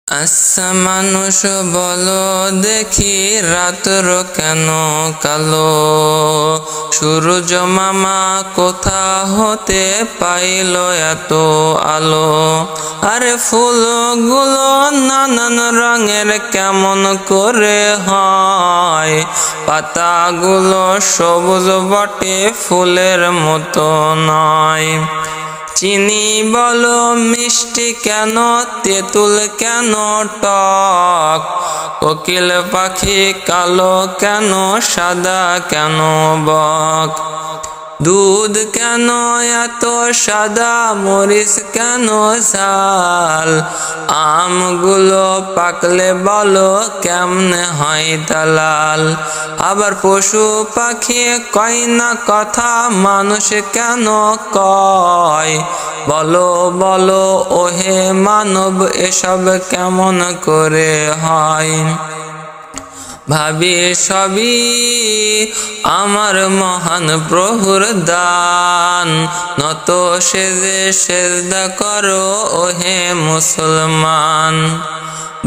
আচ্ছা মানুষ বলো দেখি রাতর কেন কালো, সূরজ মামা কোথা হতে পাইল এত আলো। আরে ফুলগুলো নানান রঙের কেমন করে হয়, পাতাগুলো সবুজ বটে ফুলের মতো নয়। চিনি বলো মিষ্টি কেন, তেঁতুল কেন টক, কোকিল পাখি কালো কেন সাদা কেন বক। দুধ কেন এত সাদা, মরিচ কেন ঝাল, আমগুলো পাকলে বলো কেমনে হয় তা লাল। আবার পশু পাখি কয় না কথা, মানুষ কেন কয়, বলো বলো ওহে মানব এসব কেমন করে হয়। ভাবি সবই আমার মহান প্রভুর দান, নত সেজে সেজদা করো ওহে মুসলমান।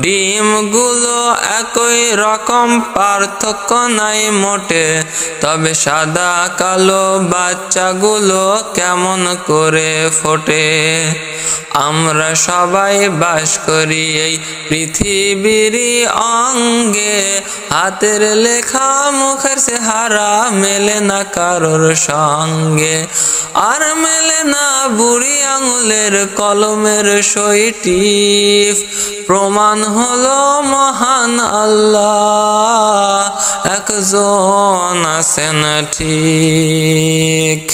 ডিমগুলো একই রকম পার্থক্য নাই মোটে, তবে সাদা কালো বাচ্চাগুলো কেমন করে ফোটে। আমরা সবাই বাস করি এই পৃথিবীর অঙ্গে, হাতের লেখা মুখের চেহারা মেলে না কারোর সঙ্গে। আর মেলে না বুড়ি আঙুলের কলমের সইটিপ, প্রমাণ হলো মহান আল্লাহ একজন আছেন ঠিক।